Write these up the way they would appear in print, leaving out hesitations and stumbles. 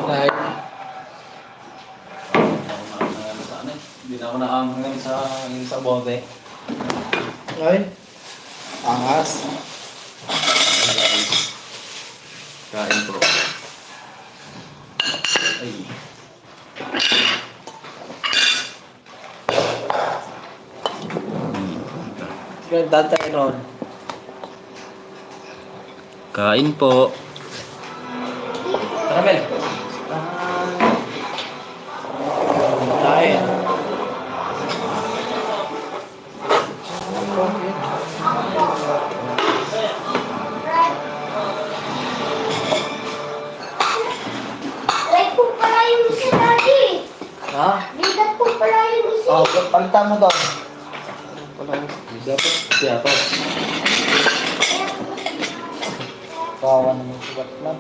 Dahil, Hindi na ako nakahangang sa bote. ay, angas. Kain po. Ay. Ganda tayo ron. Kain po. Caramel. Dahil. Like po pala yung isa lagi. Ha? Bigat po pala yung isa. Oh, palitan mo daw. Dapat. Dapat. Kawawa naman sugat lang.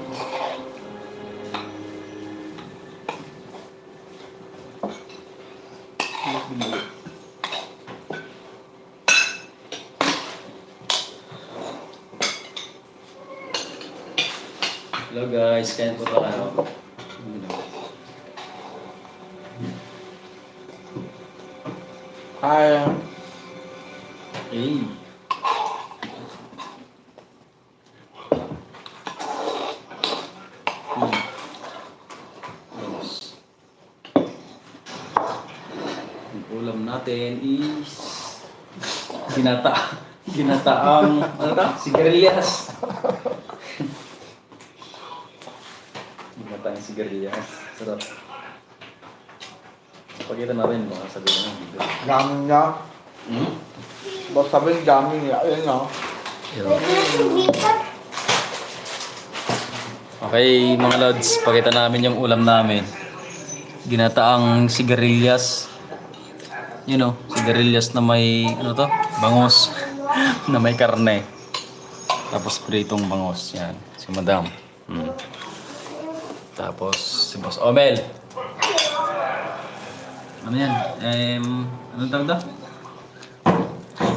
Hello guys, kain po pala ako. Kaya. Hey. Ang ulam natin is ginataang ano ta? Sigarilyas. Ginataang sigarilyas. Sarap. Pakita natin baka sabihin ng video. Gamin niya. Basta sabihin gamin niya. Ayun nga. Bigat. Okay mga lods, pakita namin yung ulam namin. Ginataang sigarilyas. You know, sigarilyas na may ano to? Bangos. Na may karne. Tapos pritong bangos. Yan, si Madam. Tapos si Boss Omel. Ano yan? Anong tawag daw?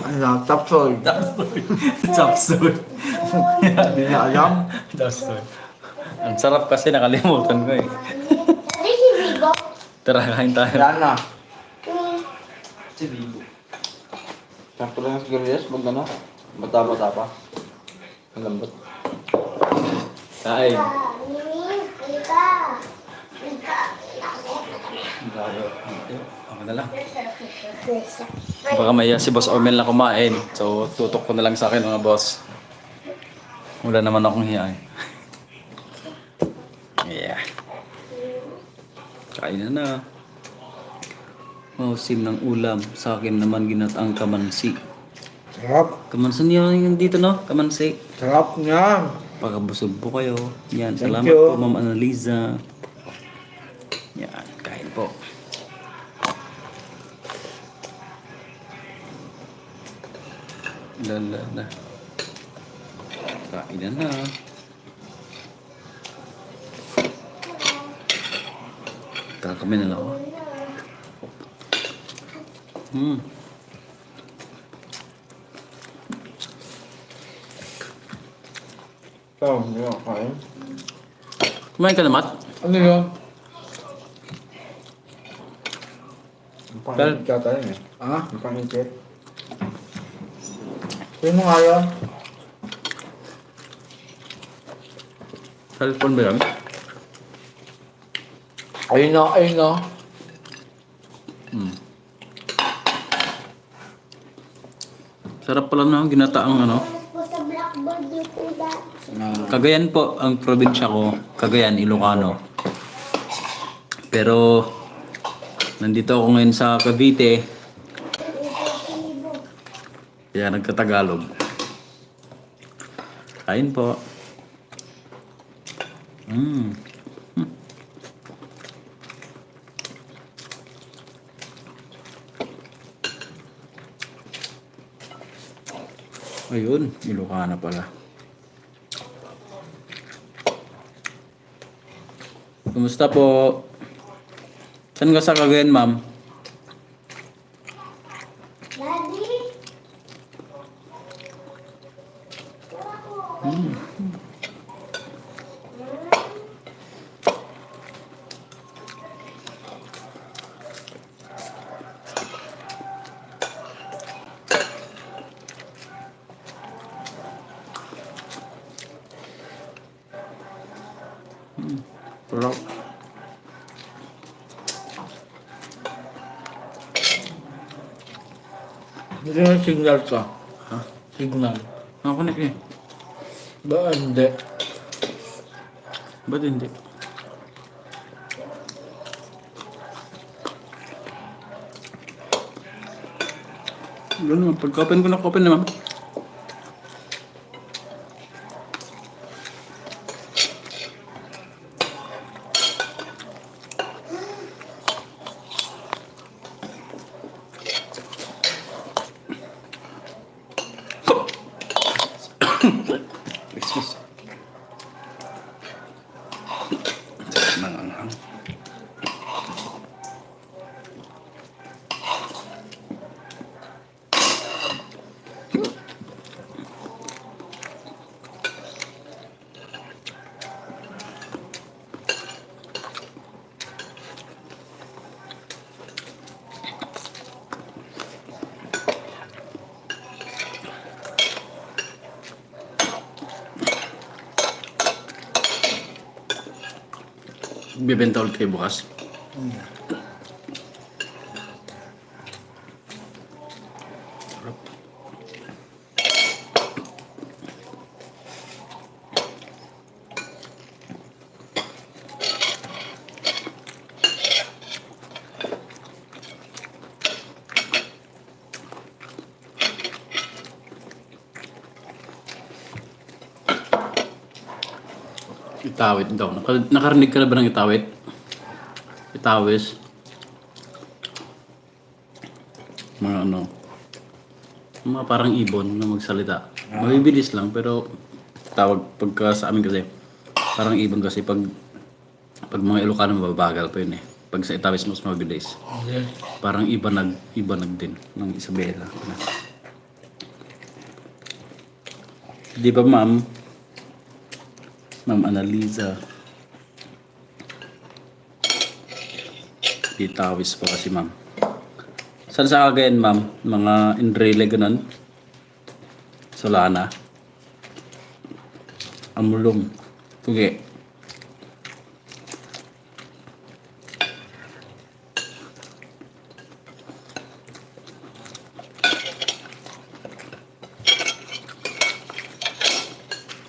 Ano, tapsoy. Chopsoy. Hindi niya alam. Chopsoy. Ang sarap kasi nakalimutan ko eh. Ay, si Bigo. Tara, kain tayo. Yan na. Si Bibo. Sakto lang yung sigarilyas. Pag ano, bata-bata pa. Ang lambot. Kain. Halika. Halika. Ako na lang. Baka maya si Boss Omel na kumain. So, tutok ko na lang sa akin mga boss. Wala naman akong hiyain. Yeah. Kain na na. Mausim ng ulam. Sa akin naman ginataang kamansi. Sarap. Kamansi yung dito no? Kamansi. Sarap niya. Pagkabusog po kayo. Yan. Thank Salamat you. po Ma'am Annaliza. Yan. Kain po. Lala. Kain na na. Kami na lang ako. Oh, hindi ako kain. Kumain ka na, Matt? Ano yun? Ang pangit yata yun eh. Ah? Ang pangit. Sino nga yun? Cellphone ba yan? Ayun na, ayun na. Sarap pala na ginataang ano. Po sa blackboard yung kuda. Cagayan po ang probinsya ko. Cagayan, Ilocano. Pero nandito ako ngayon sa Cavite. Kaya nagkatagalog. Kain po. Ayun, Ilocano pala. Kumusta po? Saan ka sa Cagayan, ma'am? Daddy. Sarap. Hindi nga signal ka. Ha? Signal. Nakakonek eh. Ba, hindi. Ba't hindi? Ganun, pagka-open ko na-open naman. Excuse. Nanganghang. Bibenta ulit kayo bukas. Sarap. Itawit daw. Nakarinig ka na ba ng itawit? Itawis. Mga ano. Mga parang ibon na magsalita. Mabibilis lang pero tawag pagka sa amin kasi parang ibon kasi pag mga Ilocano mababagal pa yun eh. Pag sa Itawis mas mabilis. Okay. Parang ibanag din ng Isabela. Di ba ma'am? Ma'am Annalisa. Itawis pa kasi ma'am. Saan sa Cagayan ma'am? Mga Enrile ganun? Solana? Amulong? Tuge?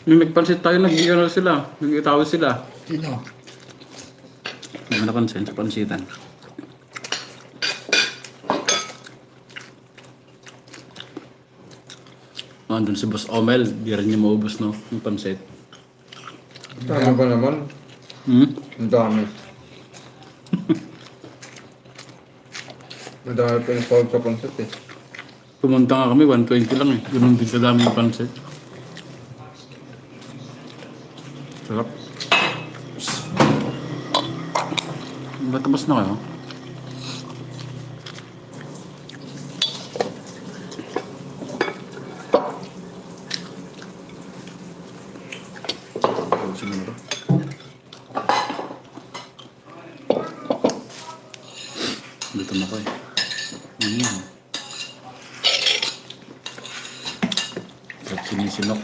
May nagpansit tayo, nag-iano sila, nag-itawis sila. Sino? Hindi mo napansin sa pansitan. Andun si Boss Omel, di rin niya maubos no, yung pansit. Tama ba naman? Ang dami. Madami pa yung tawag sa pansat eh. Pumunta nga kami, 120 lang eh. Ganun din kadami yung pansit. Sarap. Ba't tapos na kayo? Tapusin mo na to. Dito na ko eh. Sarap sinisinok.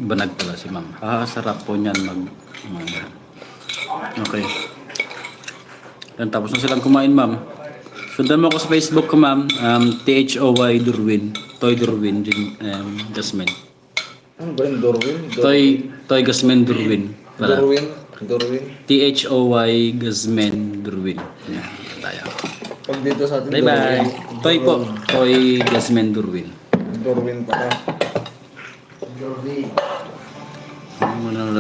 Banag pala si ma'am. Sarap po niyan Okay. Then, tapos na silang kumain ma'am. Sundan mo ako sa Facebook ko ma'am. THOY Durwin. Toy Durwin. Jasmine. Ano ba yung Dorwin? Toy Jasmine Durwin. Dorwin? THOY Jasmine Durwin. Yan. Tayo. Pag dito sa atin, Bye-bye. Toy po. Toy Jasmine Durwin. Dorwin pala. Jordi. Ano